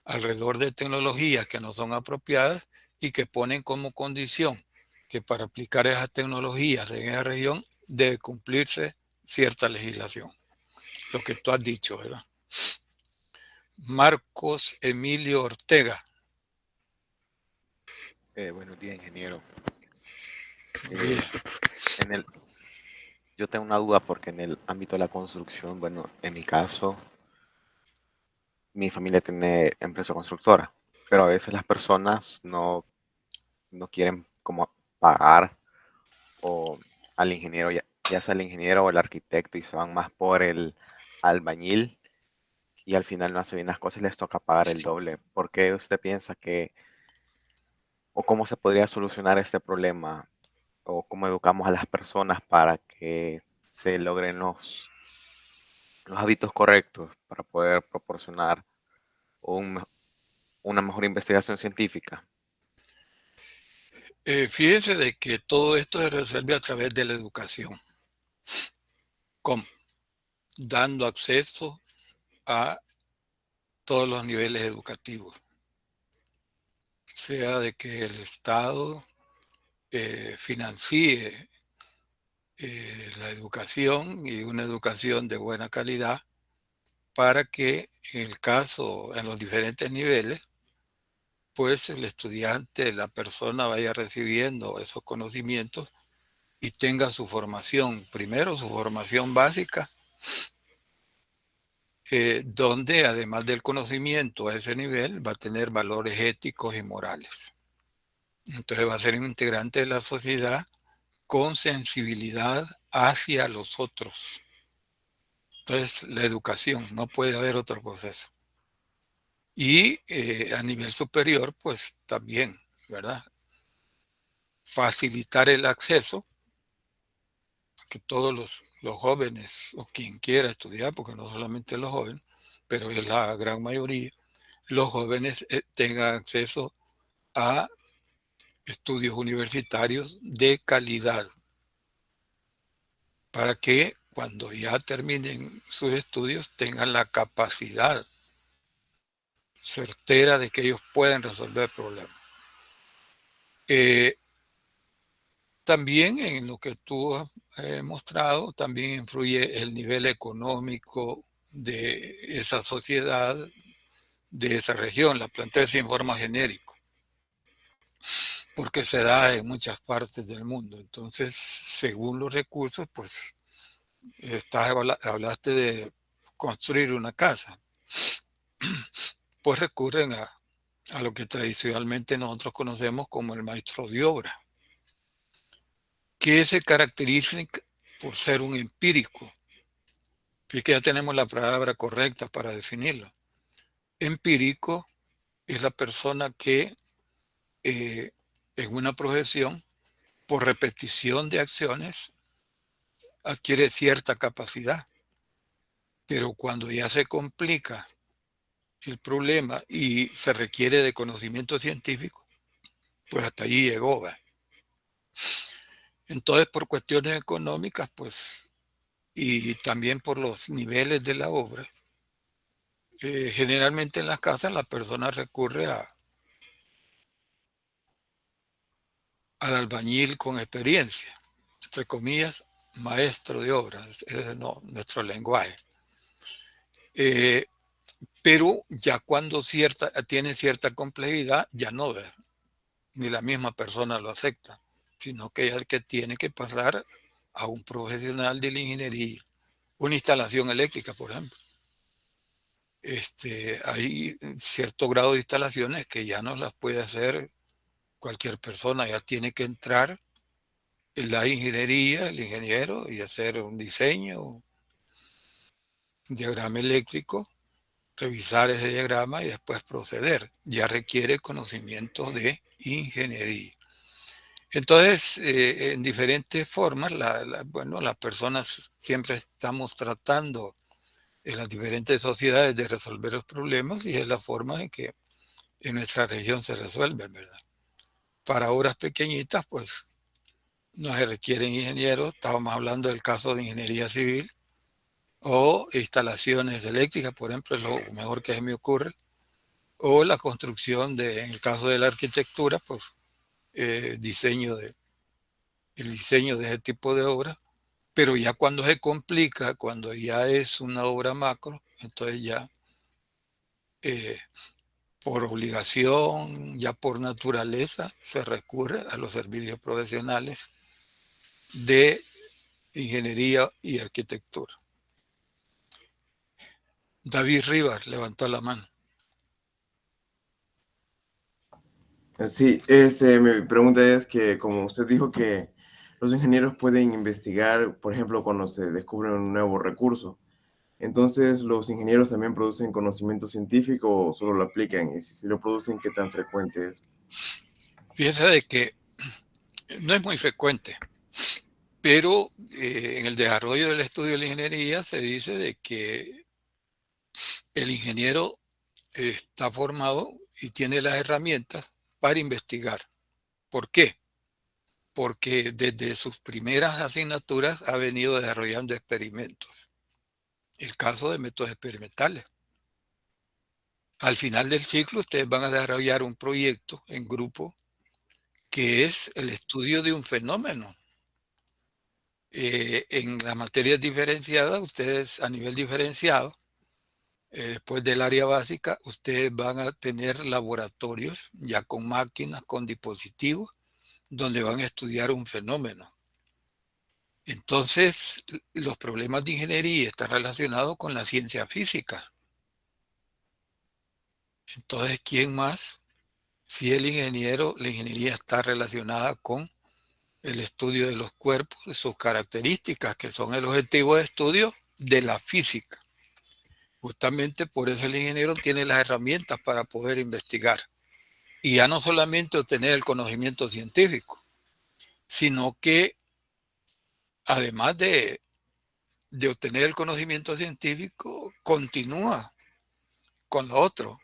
alrededor de tecnologías que no son apropiadas y que ponen como condición que para aplicar esas tecnologías en esa región debe cumplirse cierta legislación. Lo que tú has dicho, ¿verdad? Marcos Emilio Ortega. Buenos días, ingeniero. Bien. En el, yo tengo una duda porque en el ámbito de la construcción, bueno, en mi caso, mi familia tiene empresa constructora, pero a veces las personas no quieren como pagar o al ingeniero, ya sea el ingeniero o el arquitecto, y se van más por el albañil y al final no hace bien las cosas y les toca pagar el doble. ¿Por qué usted piensa que, o cómo se podría solucionar este problema, o cómo educamos a las personas para que se logren los hábitos correctos para poder proporcionar un una mejor investigación científica? Fíjense de que todo esto se resuelve a través de la educación. ¿Cómo? Dando acceso a todos los niveles educativos, sea de que el Estado financie la educación y una educación de buena calidad para que en el caso, en los diferentes niveles, pues el estudiante, la persona vaya recibiendo esos conocimientos y tenga su formación, primero su formación básica, donde además del conocimiento a ese nivel va a tener valores éticos y morales. Entonces va a ser un integrante de la sociedad con sensibilidad hacia los otros. Entonces la educación, no puede haber otro proceso. Y a nivel superior, pues también, ¿verdad? Facilitar el acceso a que todos los jóvenes o quien quiera estudiar, porque no solamente los jóvenes, pero es la gran mayoría, los jóvenes tengan acceso a estudios universitarios de calidad para que cuando ya terminen sus estudios tengan la capacidad certera de que ellos pueden resolver problemas. También en lo que tú has mostrado, también influye el nivel económico de esa sociedad, de esa región. La planteo en forma genérico, porque se da en muchas partes del mundo. Entonces, según los recursos, pues hablaste de construir una casa, pues recurren a lo que tradicionalmente nosotros conocemos como el maestro de obra, que se caracteriza por ser un empírico. Y que ya tenemos la palabra correcta para definirlo. Empírico es la persona que en una profesión, por repetición de acciones, adquiere cierta capacidad. Pero cuando ya se complica el problema y se requiere de conocimiento científico, pues hasta allí llegó. ¿Va? Entonces, por cuestiones económicas, pues, y también por los niveles de la obra, generalmente en las casas la persona recurre al albañil con experiencia, entre comillas, maestro de obra, es nuestro lenguaje. Pero ya cuando tiene cierta complejidad, ya no, ni la misma persona lo acepta, sino que ya el que tiene que pasar a un profesional de la ingeniería, una instalación eléctrica, por ejemplo. Hay cierto grado de instalaciones que ya no las puede hacer cualquier persona, ya tiene que entrar en la ingeniería, el ingeniero, y hacer un diseño, un diagrama eléctrico, revisar ese diagrama y después proceder. Ya requiere conocimiento de ingeniería. Entonces, en diferentes formas, las personas siempre estamos tratando en las diferentes sociedades de resolver los problemas y es la forma en que en nuestra región se resuelven, ¿verdad? Para obras pequeñitas, pues no se requieren ingenieros. Estábamos hablando del caso de ingeniería civil o instalaciones eléctricas, por ejemplo, es lo mejor que se me ocurre. O la construcción en el caso de la arquitectura, pues el diseño de ese tipo de obra. Pero ya cuando se complica, cuando ya es una obra macro, entonces ya por obligación, ya por naturaleza, se recurre a los servicios profesionales de ingeniería y arquitectura. David Rivas levantó la mano. Sí, mi pregunta es que, como usted dijo que los ingenieros pueden investigar, por ejemplo, cuando se descubre un nuevo recurso. Entonces, ¿los ingenieros también producen conocimiento científico o solo lo aplican? Y si lo producen, ¿qué tan frecuente es? Fíjese de que no es muy frecuente, pero en el desarrollo del estudio de la ingeniería se dice de que el ingeniero está formado y tiene las herramientas para investigar. ¿Por qué? Porque desde sus primeras asignaturas ha venido desarrollando experimentos. El caso de métodos experimentales. Al final del ciclo, ustedes van a desarrollar un proyecto en grupo que es el estudio de un fenómeno. En las materias diferenciadas, ustedes a nivel diferenciado, después del área básica, ustedes van a tener laboratorios ya con máquinas, con dispositivos, donde van a estudiar un fenómeno. Entonces, los problemas de ingeniería están relacionados con la ciencia física. Entonces, ¿quién más? Si el ingeniero, la ingeniería está relacionada con el estudio de los cuerpos, de sus características, que son el objetivo de estudio de la física. Justamente por eso el ingeniero tiene las herramientas para poder investigar. Y ya no solamente obtener el conocimiento científico, sino que además de obtener el conocimiento científico, continúa con lo otro,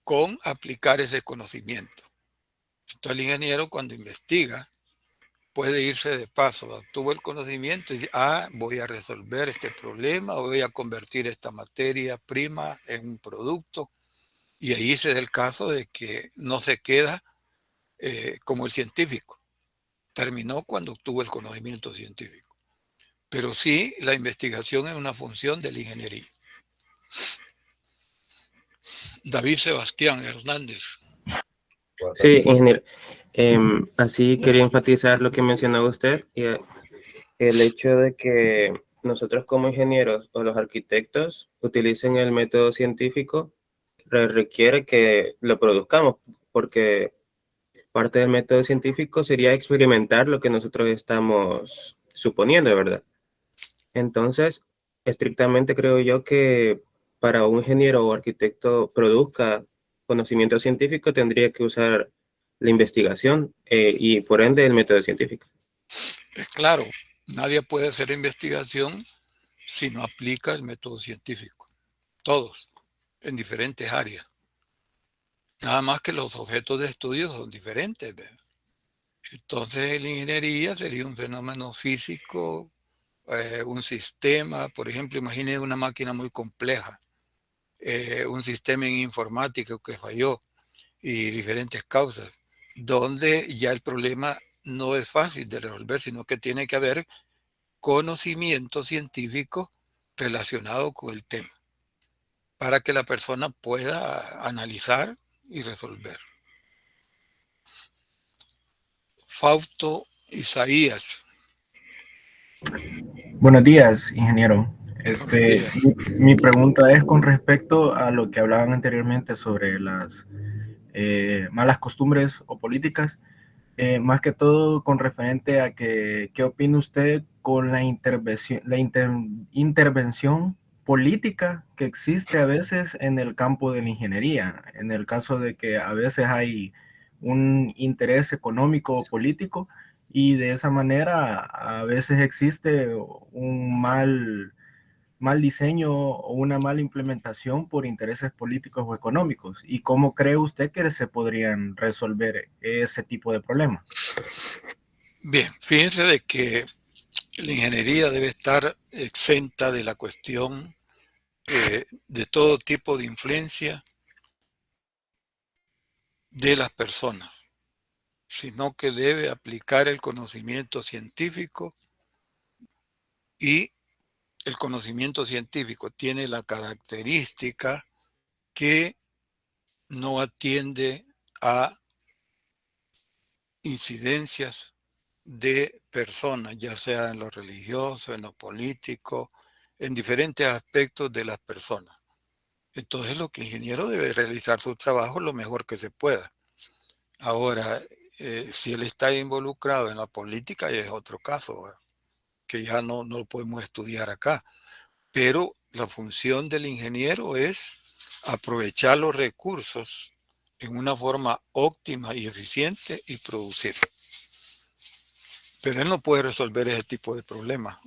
con aplicar ese conocimiento. Entonces el ingeniero cuando investiga puede irse de paso, obtuvo el conocimiento y dice, voy a resolver este problema, voy a convertir esta materia prima en un producto. Y ahí se da el caso de que no se queda como el científico. Terminó cuando obtuvo el conocimiento científico. Pero sí, la investigación es una función de la ingeniería. David Sebastián Hernández. Sí, ingeniero. Así quería enfatizar lo que mencionaba usted y el hecho de que nosotros como ingenieros o los arquitectos utilicen el método científico requiere que lo produzcamos, porque parte del método científico sería experimentar lo que nosotros estamos suponiendo, ¿verdad? Entonces, estrictamente creo yo que para un ingeniero o arquitecto produzca conocimiento científico tendría que usar la investigación y por ende el método científico. Es claro, nadie puede hacer investigación si no aplica el método científico. Todos, en diferentes áreas. Nada más que los objetos de estudio son diferentes, ¿verdad? Entonces la ingeniería sería un fenómeno físico, un sistema, por ejemplo, imagine una máquina muy compleja, un sistema en informática que falló y diferentes causas, donde ya el problema no es fácil de resolver, sino que tiene que haber conocimiento científico relacionado con el tema para que la persona pueda analizar y resolver. Fausto Isaías. Buenos días, ingeniero. Buenos días. Mi pregunta es con respecto a lo que hablaban anteriormente sobre las malas costumbres o políticas, más que todo con referente a que, ¿qué opina usted con la intervención política que existe a veces en el campo de la ingeniería? En el caso de que a veces hay un interés económico o político y de esa manera a veces existe un mal diseño o una mala implementación por intereses políticos o económicos. ¿Y cómo cree usted que se podrían resolver ese tipo de problemas? Bien, fíjense de que la ingeniería debe estar exenta de la cuestión de todo tipo de influencia de las personas, sino que debe aplicar el conocimiento científico, y el conocimiento científico tiene la característica que no atiende a incidencias de personas, ya sea en lo religioso, en lo político, en diferentes aspectos de las personas. Entonces, lo que el ingeniero debe realizar su trabajo lo mejor que se pueda. Ahora, si él está involucrado en la política, ya es otro caso, ¿verdad? Que ya no lo podemos estudiar acá. Pero la función del ingeniero es aprovechar los recursos en una forma óptima y eficiente y producir. Pero él no puede resolver ese tipo de problemas.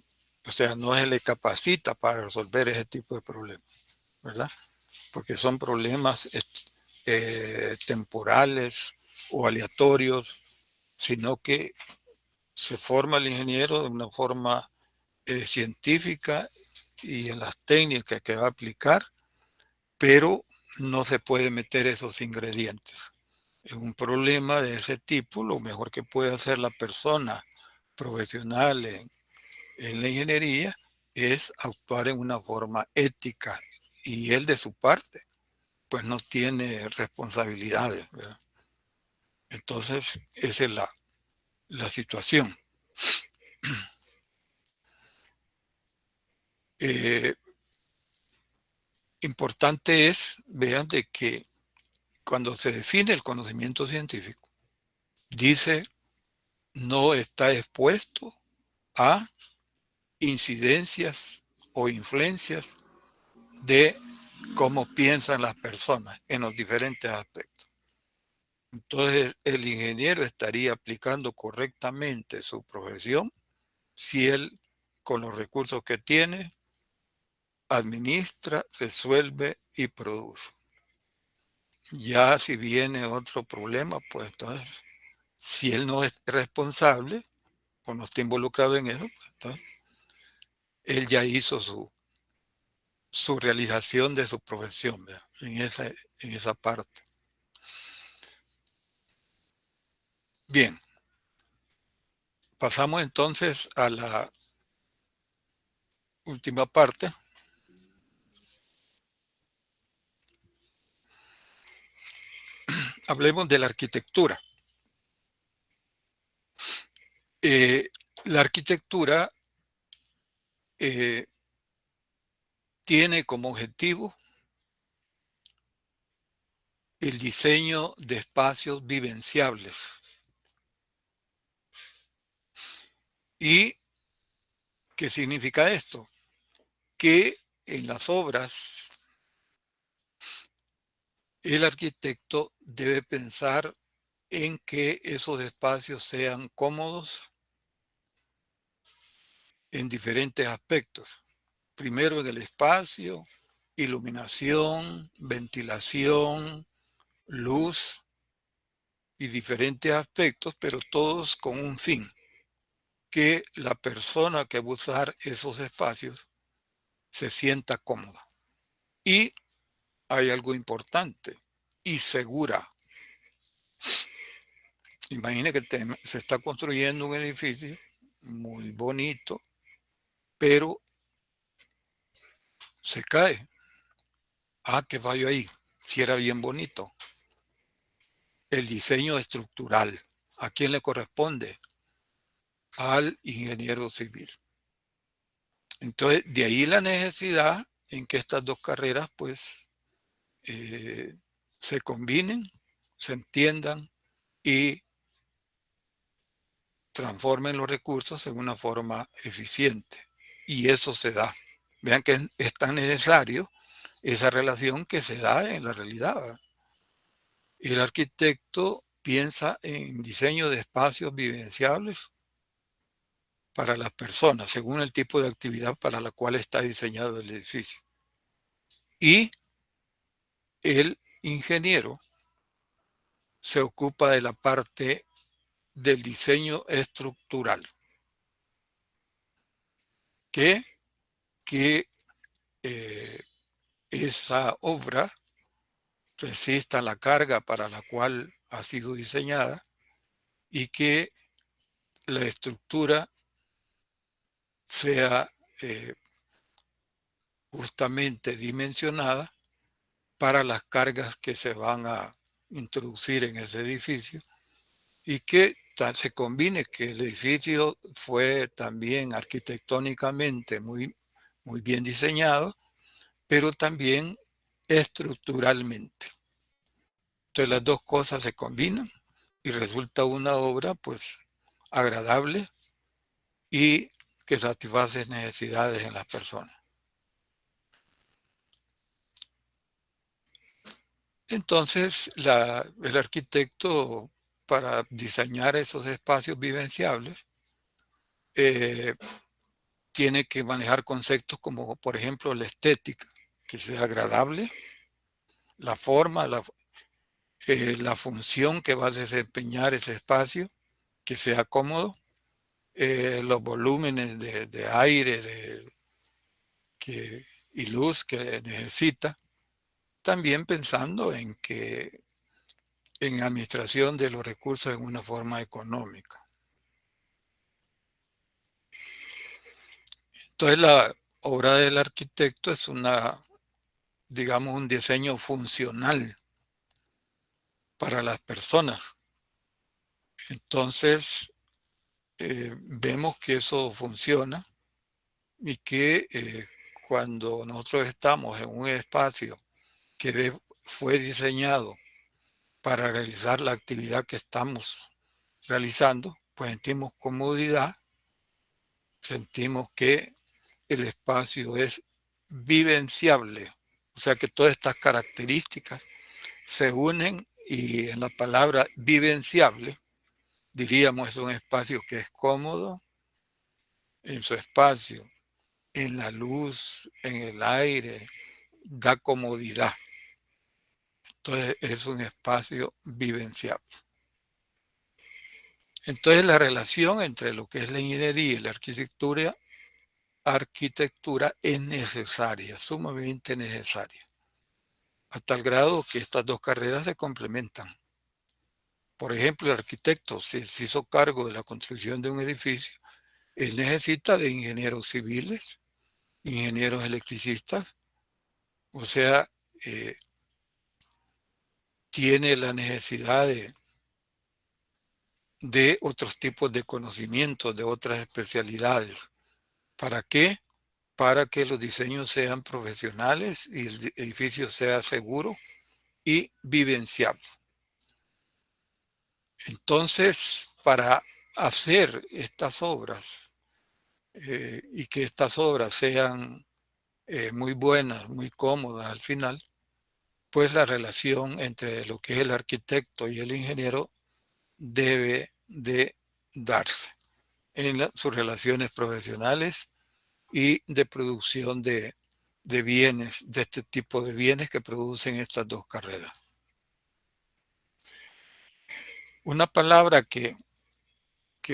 O sea, no se le capacita para resolver ese tipo de problemas, ¿verdad? Porque son problemas temporales o aleatorios, sino que se forma el ingeniero de una forma científica y en las técnicas que va a aplicar, pero no se puede meter esos ingredientes. En un problema de ese tipo, lo mejor que puede hacer la persona profesional en en la ingeniería es actuar en una forma ética, y él de su parte pues no tiene responsabilidades, ¿verdad? Entonces esa es la situación. Importante es, vean, de que cuando se define el conocimiento científico, dice no está expuesto a incidencias o influencias de cómo piensan las personas en los diferentes aspectos. Entonces, el ingeniero estaría aplicando correctamente su profesión si él, con los recursos que tiene, administra, resuelve y produce. Ya si viene otro problema, pues entonces, si él no es responsable o no está involucrado en eso, pues entonces él ya hizo su realización de su profesión, ¿verdad? En esa parte. Bien, pasamos entonces a la última parte. Hablemos de la arquitectura. La arquitectura tiene como objetivo el diseño de espacios vivenciables. ¿Y qué significa esto? Que en las obras el arquitecto debe pensar en que esos espacios sean cómodos en diferentes aspectos. Primero en el espacio, iluminación, ventilación, luz y diferentes aspectos, pero todos con un fin, que la persona que va a usar esos espacios se sienta cómoda. Y hay algo importante, y segura. Imagine que se está construyendo un edificio muy bonito, pero se cae. Ah, qué fallo ahí, si era bien bonito. El diseño estructural, ¿a quién le corresponde? Al ingeniero civil. Entonces, de ahí la necesidad en que estas dos carreras, pues, se combinen, se entiendan y transformen los recursos en una forma eficiente. Y eso se da. Vean que es tan necesario esa relación que se da en la realidad, ¿verdad? El arquitecto piensa en diseño de espacios vivenciables para las personas, según el tipo de actividad para la cual está diseñado el edificio. Y el ingeniero se ocupa de la parte del diseño estructural, que esa obra resista la carga para la cual ha sido diseñada y que la estructura sea justamente dimensionada para las cargas que se van a introducir en ese edificio, y que se combine que el edificio fue también arquitectónicamente muy bien diseñado, pero también estructuralmente. Entonces las dos cosas se combinan y resulta una obra pues agradable y que satisface necesidades en las personas. Entonces el arquitecto, para diseñar esos espacios vivenciables, tiene que manejar conceptos como, por ejemplo, la estética, que sea agradable, la forma, la función que va a desempeñar ese espacio, que sea cómodo, los volúmenes de aire y luz que necesita, también pensando en administración de los recursos en una forma económica. Entonces la obra del arquitecto es digamos, un diseño funcional para las personas. Entonces, vemos que eso funciona y que cuando nosotros estamos en un espacio que fue diseñado para realizar la actividad que estamos realizando, pues sentimos comodidad, sentimos que el espacio es vivenciable, o sea que todas estas características se unen y en la palabra vivenciable diríamos es un espacio que es cómodo en su espacio, en la luz, en el aire, da comodidad. Entonces es un espacio vivenciable. Entonces la relación entre lo que es la ingeniería y la arquitectura es necesaria, sumamente necesaria, a tal grado que estas dos carreras se complementan. Por ejemplo, el arquitecto, si se hizo cargo de la construcción de un edificio, él necesita de ingenieros civiles, ingenieros electricistas, o sea, tiene la necesidad de otros tipos de conocimientos, de otras especialidades. ¿Para qué? Para que los diseños sean profesionales y el edificio sea seguro y vivenciable. Entonces, para hacer estas obras y que estas obras sean muy buenas, muy cómodas al final, pues la relación entre lo que es el arquitecto y el ingeniero debe de darse en sus relaciones profesionales y de producción de bienes, de este tipo de bienes que producen estas dos carreras. Una palabra que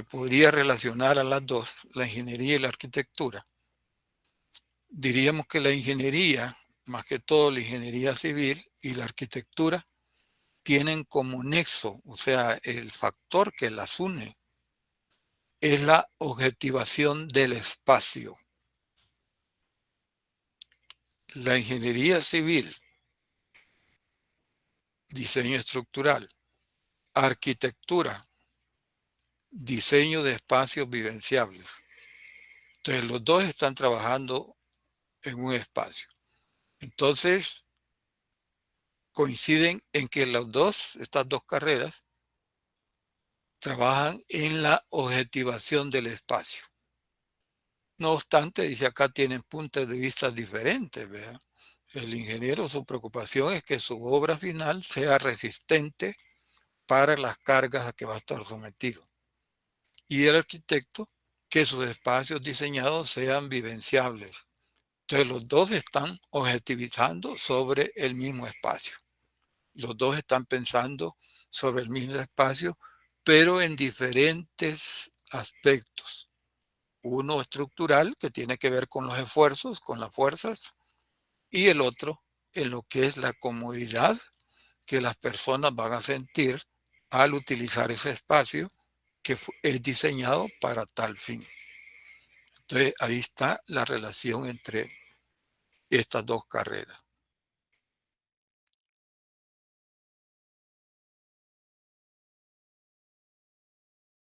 podría relacionar a las dos, la ingeniería y la arquitectura, diríamos que la ingeniería, más que todo la ingeniería civil y la arquitectura, tienen como nexo, o sea, el factor que las une, es la objetivación del espacio. La ingeniería civil, diseño estructural, arquitectura, diseño de espacios vivenciables. Entonces, los dos están trabajando en un espacio. Entonces, coinciden en que estas dos carreras, trabajan en la objetivación del espacio. No obstante, dice acá, tienen puntos de vista diferentes, ¿verdad? El ingeniero, su preocupación es que su obra final sea resistente para las cargas a que va a estar sometido. Y el arquitecto, que sus espacios diseñados sean vivenciables. Entonces los dos están objetivizando sobre el mismo espacio. Los dos están pensando sobre el mismo espacio, pero en diferentes aspectos. Uno estructural, que tiene que ver con los esfuerzos, con las fuerzas, y el otro en lo que es la comodidad que las personas van a sentir al utilizar ese espacio que es diseñado para tal fin. Entonces, ahí está la relación entre estas dos carreras.